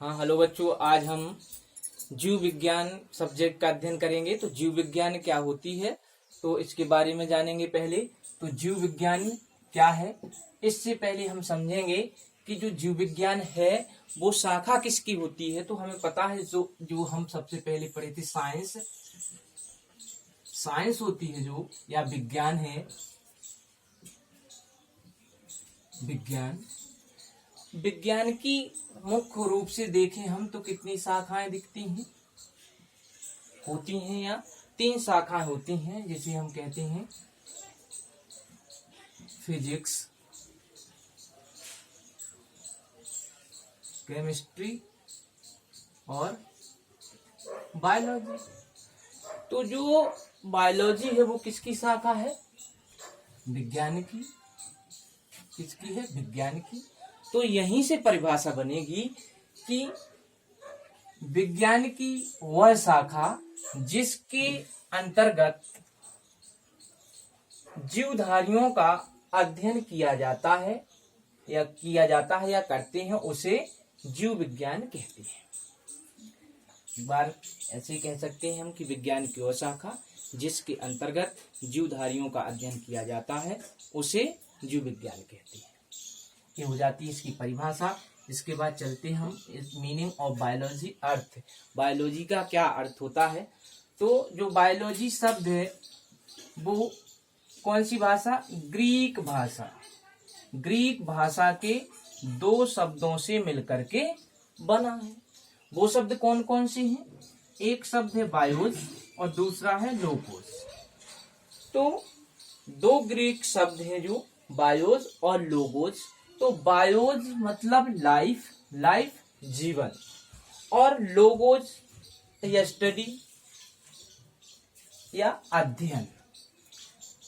हाँ हेलो बच्चों, आज हम जीव विज्ञान सब्जेक्ट का अध्ययन करेंगे। तो जीव विज्ञान क्या होती है तो इसके बारे में जानेंगे। पहले तो जीव विज्ञान क्या है, इससे पहले हम समझेंगे कि जो जीव विज्ञान है वो शाखा किसकी होती है। तो हमें पता है जो हम सबसे पहले पढ़े थे साइंस होती है जो, या विज्ञान है। विज्ञान की मुख्य रूप से देखें हम तो कितनी शाखाएं दिखती हैं, होती हैं, या 3 शाखाएं होती हैं, जिसे हम कहते हैं फिजिक्स, केमिस्ट्री और बायोलॉजी। तो जो बायोलॉजी है वो किसकी शाखा है? विज्ञान की। किसकी है? विज्ञान की। तो यहीं से परिभाषा बनेगी कि विज्ञान की वह शाखा जिसके अंतर्गत जीवधारियों का अध्ययन किया जाता है या करते हैं, उसे जीव विज्ञान कहते हैं। एक बार ऐसे कह सकते हैं हम कि विज्ञान की वह शाखा जिसके अंतर्गत जीवधारियों का अध्ययन किया जाता है, उसे जीव विज्ञान कहते हैं। ये हो जाती है इसकी परिभाषा। इसके बाद चलते हम इस meaning of biology, earth. Biology का क्या अर्थ होता है? तो जो बायोलॉजी शब्द है वो कौन सी भाषा? ग्रीक भाषा। ग्रीक भाषा के 2 शब्दों से मिलकर के बना है। वो शब्द कौन कौन से हैं? एक शब्द है बायोस और दूसरा है लोगोस। तो 2 ग्रीक शब्द हैं जो बायोस और लोगोस। तो बायोस मतलब लाइफ जीवन, और लोगोस या स्टडी या अध्ययन।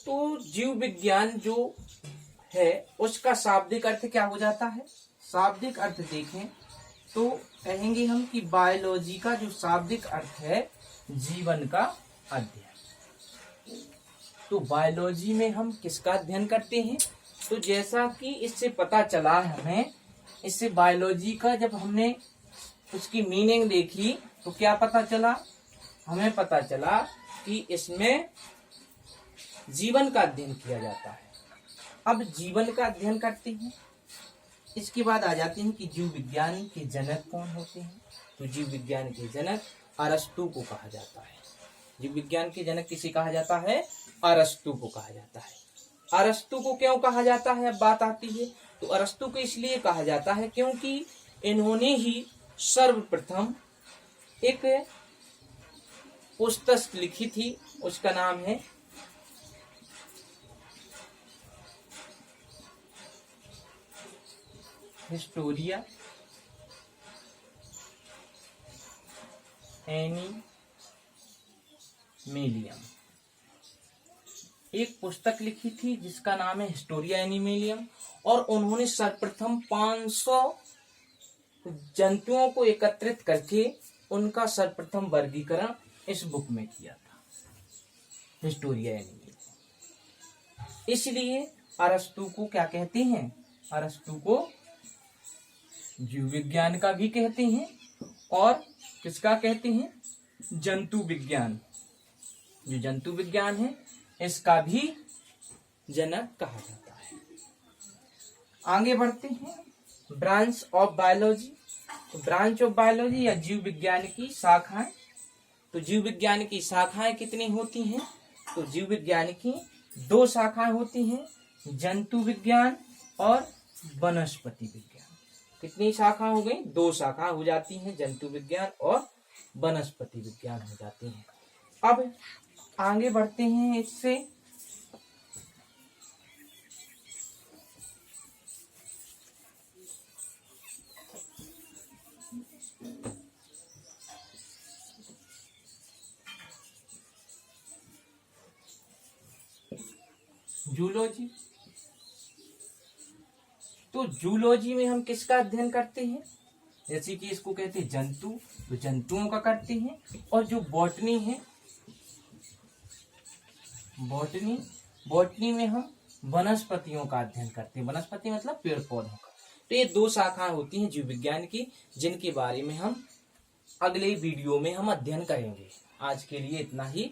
तो जीव विज्ञान जो है उसका शाब्दिक अर्थ क्या हो जाता है? शाब्दिक अर्थ देखें तो कहेंगे हम कि बायोलॉजी का जो शाब्दिक अर्थ है जीवन का अध्ययन। तो बायोलॉजी में हम किसका अध्ययन करते हैं? तो जैसा कि इससे पता चला हमें, इससे बायोलॉजी का जब हमने उसकी मीनिंग देखी तो क्या पता चला? हमें पता चला कि इसमें जीवन का अध्ययन किया जाता है। अब जीवन का अध्ययन करते हैं, इसके बाद आ जाते हैं कि जीव विज्ञान के जनक कौन होते हैं। तो जीव विज्ञान के जनक अरस्तु को कहा जाता है। जीव विज्ञान के जनक किसे कहा जाता है? अरस्तु को कहा जाता है। अरस्तु को क्यों कहा जाता है? अब बात आती है। तो अरस्तु को इसलिए कहा जाता है क्योंकि इन्होंने ही सर्वप्रथम एक पुस्तक लिखी थी, उसका नाम है हिस्टोरिया एनिमेलियम। एक पुस्तक लिखी थी जिसका नाम है हिस्टोरिया एनिमेलियम, और उन्होंने सर्वप्रथम 500 जंतुओं को एकत्रित करके उनका सर्वप्रथम वर्गीकरण इस बुक में किया था, हिस्टोरिया एनिमेलियम। इसलिए अरस्तु को क्या कहते हैं? अरस्तु को जीव विज्ञान का भी कहते हैं, और किसका कहते हैं? जंतु विज्ञान। जो जंतु विज्ञान है इसका भी जनक कहा जाता है। आगे बढ़ते हैं, ब्रांच ऑफ बायोलॉजी। तो ब्रांच ऑफ बायोलॉजी या जीव विज्ञान की शाखाएं। तो जीव विज्ञान की शाखाएं कितनी होती हैं? तो जीव विज्ञान की 2 शाखाएं होती हैं, जंतु विज्ञान और वनस्पति विज्ञान। कितनी शाखा हो गई? 2 शाखा हो जाती हैं, जंतु विज्ञान और वनस्पति विज्ञान हो जाती हैं। अब आगे बढ़ते हैं इससे। जूलॉजी। तो जूलॉजी में हम किसका अध्ययन करते हैं? जैसे कि इसको कहते हैं जंतु, तो जंतुओं का करते हैं। और जो बॉटनी है, बॉटनी में हम वनस्पतियों का अध्ययन करते हैं। वनस्पति मतलब पेड़ पौधों का। तो ये 2 शाखाएं होती हैं जीव विज्ञान की, जिनके बारे में हम अगले वीडियो में हम अध्ययन करेंगे। आज के लिए इतना ही।